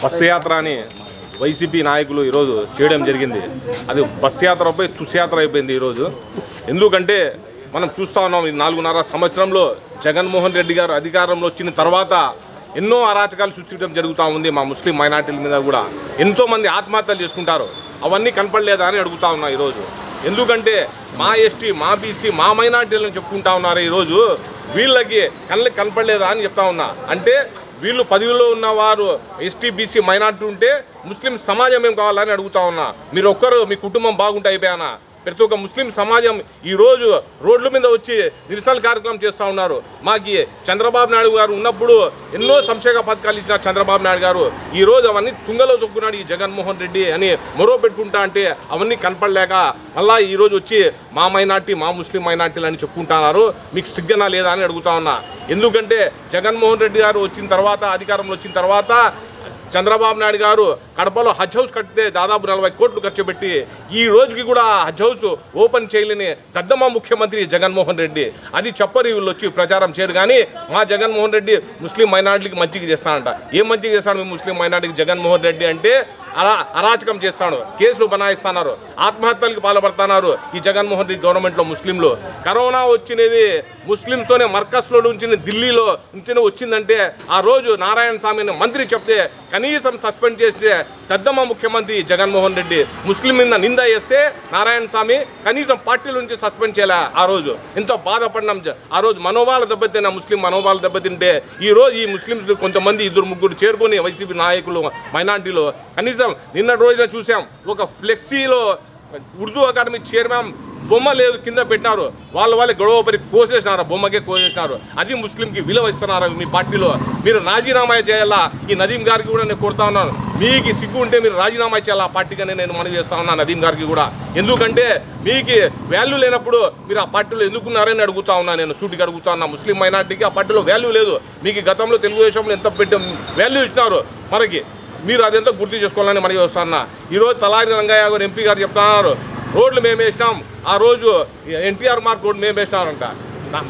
Bus యాత్ర అని YCP నాయకులు ఈరోజు చేయడం జరిగింది. అది బస్సు యాత్రపై తుస్యాత్ర అయిపోయింది ఈరోజు. ఎందుకంటే మనం చూస్తూ ఉన్నాం, ఈ 4.5 సంవత్సరంలో జగన్మోహన్ రెడ్డి గారు అధికారంలో వచ్చిన తర్వాత ఎన్నో అరాచకాలు సృష్టించడం జరుగుతూ ఉంది. మా ముస్లిం మైనార్టీల మీద కూడా ఎంతోమంది ఆత్మహత్యలు చేసుకుంటారు. అవన్నీ కనపడలేదా అని అడుగుతా ఉన్నా ఈరోజు. ఎందుకంటే మా ఎస్టీ, మా బీసీ, మా మైనార్టీలను చెప్పుకుంటా ఉన్నారు. ఈరోజు వీళ్ళకి కళ్ళకి కనపడలేదా అని చెప్తా ఉన్నా. అంటే వీళ్ళు పదవిలో ఉన్నవారు ఎస్టీ, బీసీ, మైనార్టీ ఉంటే ముస్లిం సమాజం ఏం కావాలని అడుగుతా ఉన్నా. మీరు ఒక్కరు మీ కుటుంబం బాగుంటే అయిపోయానా? ప్రతి ఒక్క ముస్లిం సమాజం ఈరోజు రోడ్ల మీద వచ్చి నిరసన కార్యక్రమం చేస్తూ ఉన్నారు. మాకు చంద్రబాబు నాయుడు గారు ఉన్నప్పుడు ఎన్నో సంక్షేమ పథకాలు ఇచ్చిన చంద్రబాబు నాయుడు గారు ఈరోజు అవన్నీ తుంగలో తొక్కున్నాడు ఈ జగన్మోహన్ రెడ్డి అని మొరో పెట్టుకుంటా అంటే అవన్నీ కనపడలేక మళ్ళీ ఈరోజు వచ్చి మా మైనార్టీ, మా ముస్లిం మైనార్టీలు అని చెప్పుకుంటున్నారు. మీకు సిగ్గనా లేదా అని అడుగుతా ఉన్నా. ఎందుకంటే జగన్మోహన్ రెడ్డి గారు వచ్చిన తర్వాత, అధికారంలో వచ్చిన తర్వాత చంద్రబాబు నాయుడు గారు కడపలో హజ్ హౌస్ కట్టితే దాదాపు 40 కోట్లు ఖర్చు పెట్టి ఈ రోజుకి కూడా హజ్ హౌస్ ఓపెన్ చేయలేని దద్దమ్మ ముఖ్యమంత్రి జగన్మోహన్ రెడ్డి. అది చెప్పరి వీళ్ళు వచ్చి ప్రచారం చేయరు. కానీ మా జగన్మోహన్ రెడ్డి ముస్లిం మైనార్టీకి మంచిగా చేస్తాడంట. ఏం మంచిగా చేస్తాడు మీ ముస్లిం మైనార్టీకి జగన్మోహన్ రెడ్డి అంటే? అరాచకం చేస్తాడు, కేసులు బనాయిస్తున్నారు, ఆత్మహత్యలకు పాల్పడుతున్నారు ఈ జగన్మోహన్ రెడ్డి గవర్నమెంట్లో ముస్లింలు. కరోనా వచ్చినది ముస్లింస్తోనే మర్కస్లో నుంచి ఢిల్లీలో నుంచి వచ్చిందంటే ఆ రోజు నారాయణ స్వామి అనే మంత్రి చెప్తే కనీసం సస్పెండ్ చేస్తే దద్దమ్మ ముఖ్యమంత్రి జగన్మోహన్ రెడ్డి. ముస్లిం మీద నింద వేస్తే నారాయణ స్వామి కనీసం పార్టీల నుంచి సస్పెండ్ చేయలే. ఆ రోజు ఎంతో బాధపడినాం. ఆ రోజు మనోభావాలు దెబ్బతిన్న ముస్లిం మనోభావాలు దెబ్బతింటే ఈ రోజు ఈ ముస్లింలు కొంతమంది 2-3 చేరుకొని వైసీపీ నాయకులు, మైనార్టీలు కనీసం నిన్న రోజున చూసాం ఒక ఫ్లెక్సీలో ఉర్దూ అకాడమీ చైర్మన్ బొమ్మ లేదు కింద పెట్టినారు. వాళ్ళే గొడవ పరి కోసేసినారు, బొమ్మకే కోసేసినారు. అది ముస్లింకి విలువ ఇస్తున్నారు మీ పార్టీలో. మీరు రాజీనామా చేయాలా. ఈ నదీం గారికి కూడా నేను కోరుతా ఉన్నాను, మీకు సిగ్గు ఉంటే మీరు రాజీనామా చేయాలి ఆ పార్టీగానే నేను మనవి చేస్తా ఉన్నాను నదీం గారికి కూడా. ఎందుకంటే మీకు వాల్యూ లేనప్పుడు మీరు ఆ పార్టీలో ఎందుకున్నారని అడుగుతా ఉన్నా. నేను సూటికి అడుగుతా ఉన్నా. ముస్లిం మైనార్టీకి ఆ పార్టీలో వాల్యూ లేదు. మీకు గతంలో తెలుగుదేశంలో ఎంత పెట్టి వాల్యూ ఇచ్చినారు మనకి, మీరు అదెంతో గుర్తు చేసుకోవాలని మనకి వస్తున్నా. ఈరోజు తలారి రంగయ్య గారు ఎంపీ గారు చెప్తున్నారు, రోడ్లు మేము వేసినాం. ఆ రోజు ఎన్టీఆర్ మార్క్ రోడ్డు మేము వేసినామంట.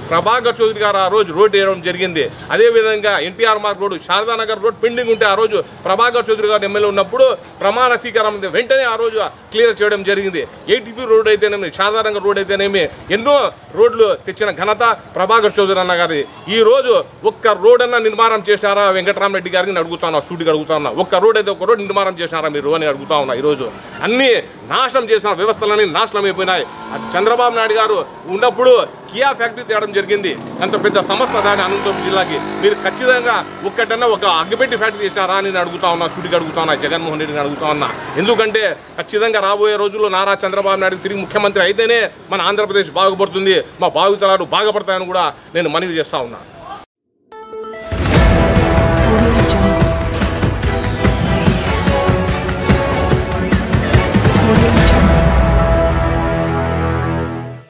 ప్రభాకర్ చౌదరి గారు ఆ రోజు రోడ్డు వేయడం జరిగింది. అదేవిధంగా NTR mark road, Sharada Nagar road pending ఉంటే ఆ రోజు ప్రభాకర్ చౌదరి గారు ఎమ్మెల్యే ఉన్నప్పుడు ప్రమాణ స్వీకారం వెంటనే ఆ రోజు క్లియర్ చేయడం జరిగింది. ఏటీపీ రోడ్ అయితేనేమి, శారదానగర్ రోడ్ అయితేనేమి ఎన్నో రోడ్లు తెచ్చిన ఘనత ప్రభాకర్ చౌదరి అన్న గారి. ఈ రోజు ఒక్క రోడ్ అన్న నిర్మాణం చేశారా వెంకటరామరెడ్డి గారిని అడుగుతున్నా, సూటిగా అడుగుతున్నా. ఒక్క రోడ్ అయితే ఒక రోడ్ నిర్మాణం చేశారా మీరు అని అడుగుతా ఉన్నా. ఈరోజు అన్నీ నాశనం చేసిన వ్యవస్థలన్నీ నాశనం అయిపోయినాయి. చంద్రబాబు నాయుడు గారు ఉన్నప్పుడు కియా ఫ్యాక్టరీ తేవడం జరిగింది. అంత పెద్ద సంస్థ దాని అనంతపురం జిల్లాకి. మీరు ఖచ్చితంగా ఒక్కటన్నా ఒక అగ్గిపెట్టి ఫ్యాక్టరీ ఇచ్చారా అని అడుగుతా ఉన్నా, సూటిగా అడుగుతా ఉన్నా, జగన్మోహన్ రెడ్డిని అడుగుతా ఉన్నా. ఎందుకంటే ఖచ్చితంగా రాబోయే రోజుల్లో నారా చంద్రబాబు నాయుడు తిరిగి ముఖ్యమంత్రి అయితేనే మన ఆంధ్రప్రదేశ్ బాగుపడుతుంది, మా భావితరాలు బాగుపడతాయని కూడా నేను మనవి చేస్తా ఉన్నా.